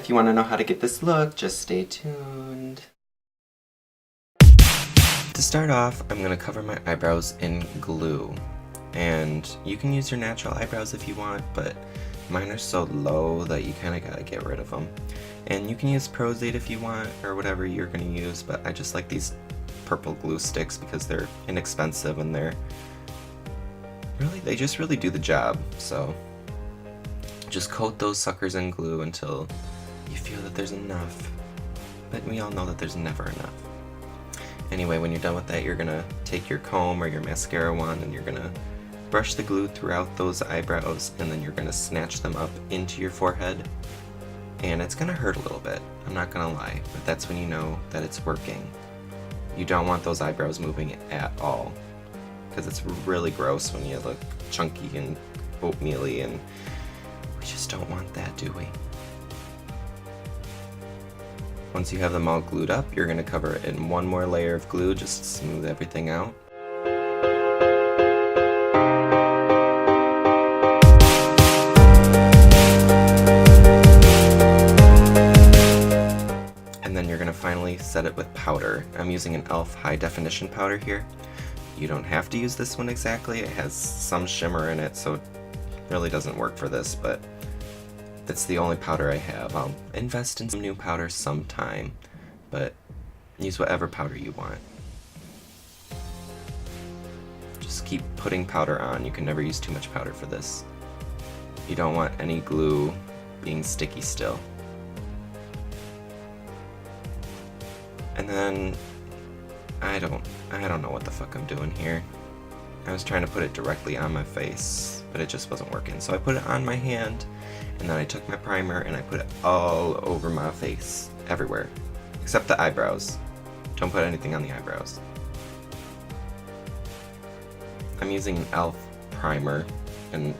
if you want to know how to get this look, just stay tuned. To start off, I'm going to cover my eyebrows in glue. And you can use your natural eyebrows if you want, but mine are so low that you kind of gotta get rid of them. And you can use Pros-Aide if you want, or whatever you're gonna use, but I just like these purple glue sticks because they're inexpensive and they just really do the job. So just coat those suckers in glue until you feel that there's enough. But we all know that there's never enough. Anyway, when you're done with that, you're gonna take your comb or your mascara wand and you're gonna brush the glue throughout those eyebrows, and then you're gonna snatch them up into your forehead. And it's gonna hurt a little bit, I'm not gonna lie, but that's when you know that it's working. You don't want those eyebrows moving at all, because it's really gross when you look chunky and oatmeal-y, and we just don't want that, do we? Once you have them all glued up, you're gonna cover it in one more layer of glue just to smooth everything out. And then you're gonna finally set it with powder. I'm using an e.l.f. high definition powder here. You don't have to use this one exactly. It has some shimmer in it, so it really doesn't work for this, but it's the only powder I have. I'll invest in some new powder sometime, but use whatever powder you want. Just keep putting powder on. You can never use too much powder for this. You don't want any glue being sticky still. And then I don't know what the fuck I'm doing here. I was trying to put it directly on my face, but it just wasn't working. So I put it on my hand, and then I took my primer and I put it all over my face, everywhere, except the eyebrows. Don't put anything on the eyebrows. I'm using an e.l.f. primer, and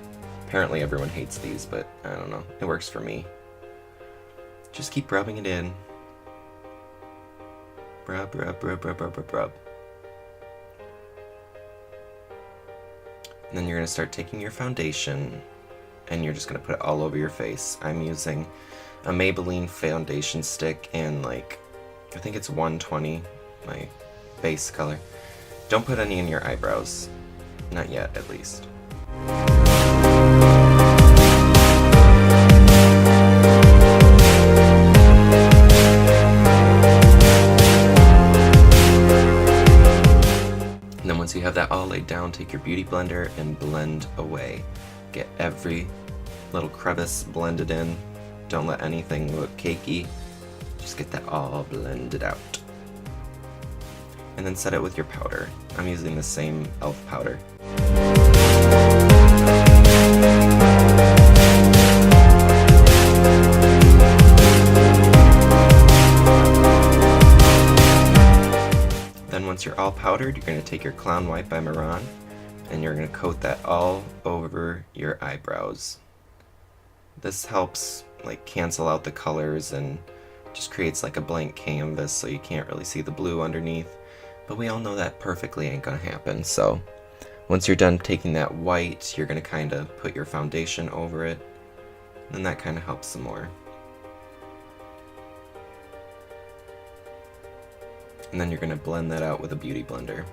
apparently everyone hates these, but I don't know, it works for me. Just keep rubbing it in. Rub, rub, rub, rub, rub, rub, rub. And then you're going to start taking your foundation and you're just going to put it all over your face. I'm using a Maybelline foundation stick and I think it's 120, my base color. Don't put any in your eyebrows. Not yet, at least. Once you have that all laid down, take your beauty blender and blend away. Get every little crevice blended in. Don't let anything look cakey. Just get that all blended out. And then set it with your powder. I'm using the same e.l.f. powder. Once you're all powdered, you're going to take your Clown White by Mehron and you're going to coat that all over your eyebrows. This helps cancel out the colors and just creates a blank canvas so you can't really see the blue underneath. But we all know that perfectly ain't going to happen. So once you're done taking that white, you're going to kind of put your foundation over it, and that kind of helps some more. And then you're going to blend that out with a beauty blender.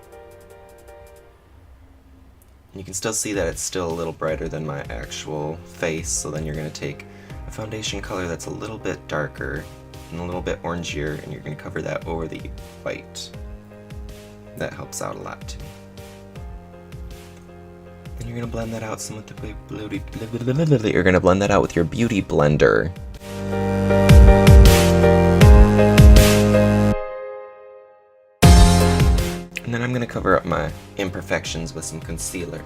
You can still see that it's still a little brighter than my actual face, so then you're going to take a foundation color that's a little bit darker and a little bit orangier, and you're going to cover that over the white. That helps out a lot too. Then you're going to blend that out some with the you're going to blend that out with your beauty blender. And then I'm going to cover up my imperfections with some concealer.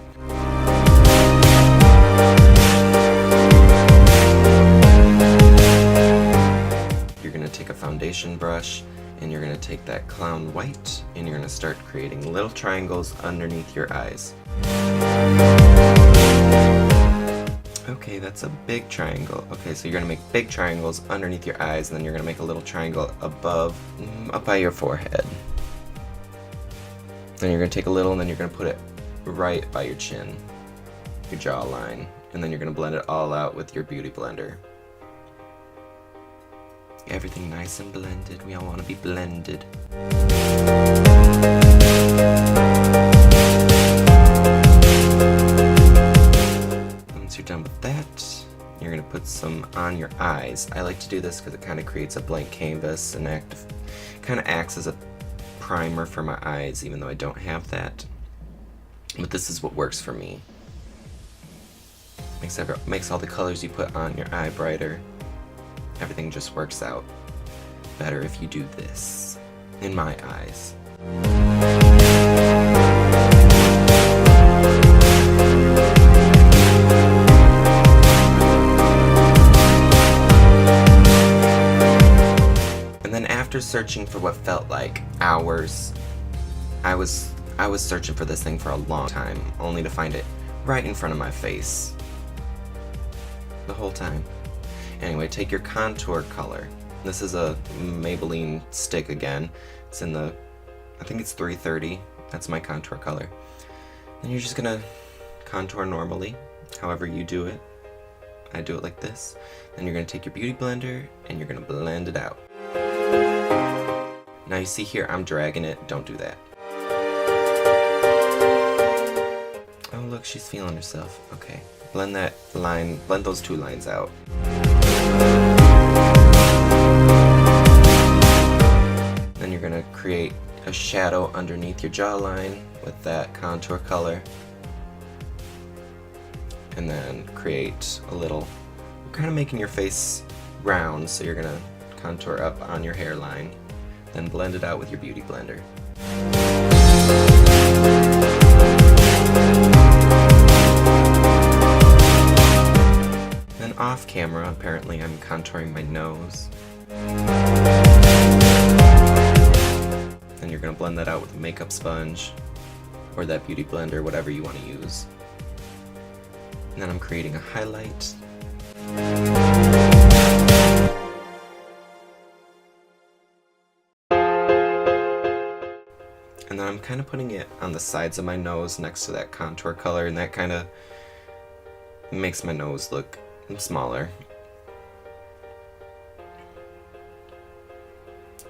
You're going to take a foundation brush and you're going to take that Clown White and you're going to start creating little triangles underneath your eyes. Okay, that's a big triangle. Okay, so you're going to make big triangles underneath your eyes, and then you're going to make a little triangle above, up by your forehead. Then you're going to take a little and then you're going to put it right by your chin, your jawline, and then you're going to blend it all out with your beauty blender. everything nice and blended. We all want to be blended. Once you're done with that, you're going to put some on your eyes. I like to do this because it kind of creates a blank canvas and kind of acts as a primer for my eyes, even though I don't have that. But this is what works for me. Makes all the colors you put on your eye brighter. Everything just works out better if you do this, in my eyes. And then after searching for what felt like hours, I was searching for this thing for a long time, only to find it right in front of my face. The whole time. Anyway, take your contour color. This is a Maybelline stick again. It's in the, I think it's 330. That's my contour color. And you're just gonna contour normally, however you do it. I do it like this. Then you're gonna take your beauty blender and you're gonna blend it out. Now you see here, I'm dragging it. Don't do that. Oh look, she's feeling herself. Okay. Blend that line, blend those two lines out. Then you're gonna create a shadow underneath your jawline with that contour color. And then create a little, kind of making your face round, so you're gonna contour up on your hairline. Then blend it out with your beauty blender. Off camera, apparently I'm contouring my nose. Then you're going to blend that out with a makeup sponge or that beauty blender, whatever you want to use. And then I'm creating a highlight. And then I'm kind of putting it on the sides of my nose next to that contour color, and that kind of makes my nose look smaller.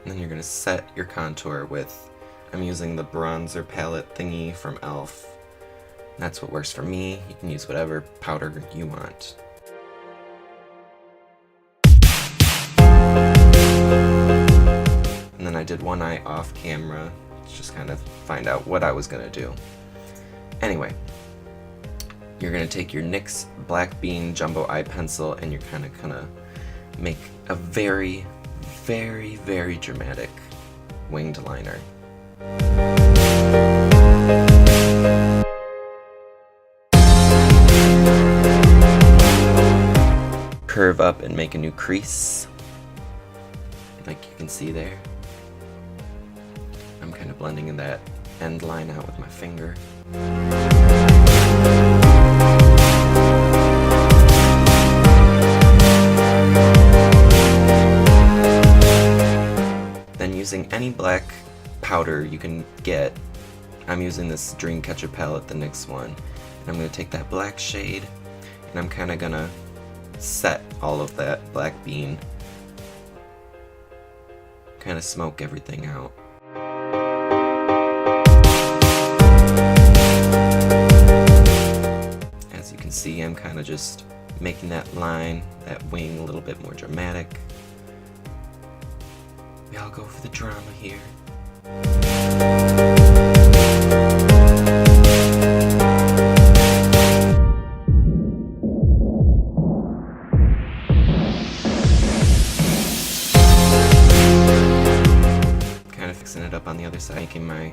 And then you're going to set your contour with, I'm using the bronzer palette thingy from e.l.f. That's what works for me. You can use whatever powder you want. And then I did one eye off camera to just kind of find out what I was going to do. Anyway, you're going to take your NYX Black Bean Jumbo Eye Pencil and you're kind of gonna make a very, very, very dramatic winged liner. Curve up and make a new crease, like you can see there. I'm kind of blending in that end line out with my finger. Then using any black powder you can get, I'm using this Dreamcatcher palette, the NYX one, and I'm going to take that black shade and I'm kind of going to set all of that black bean, kind of smoke everything out. As you can see, I'm kind of just making that line, that wing a little bit more dramatic. We all go for the drama here. Kind of fixing it up on the other side, making my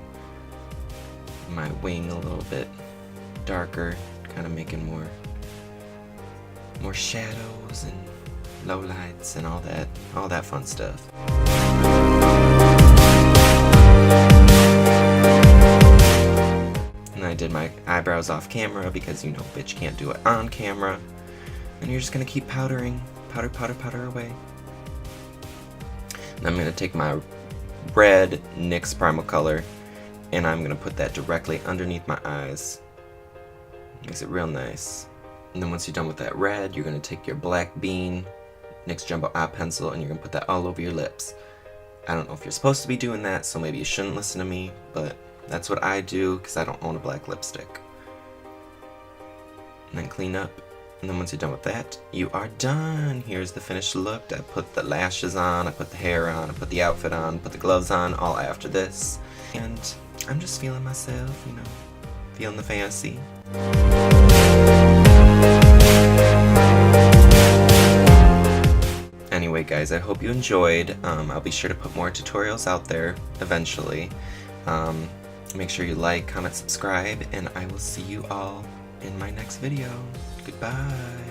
wing a little bit darker, kind of making more shadows and lowlights and all that fun stuff. And I did my eyebrows off camera because you know bitch can't do it on camera. And you're just gonna keep powdering, powder away. And I'm gonna take my red NYX Primal Color and I'm gonna put that directly underneath my eyes. Makes it real nice. And then once you're done with that red, you're gonna take your black bean NYX Jumbo Eye Pencil, and you're going to put that all over your lips. I don't know if you're supposed to be doing that, so maybe you shouldn't listen to me, but that's what I do because I don't own a black lipstick. And then clean up. And then once you're done with that, you are done. Here's the finished look. I put the lashes on, I put the hair on, I put the outfit on, put the gloves on, all after this. And I'm just feeling myself, you know, feeling the fancy. Anyway guys, I hope you enjoyed. I'll be sure to put more tutorials out there eventually. Make sure you like, comment, subscribe, and I will see you all in my next video. Goodbye.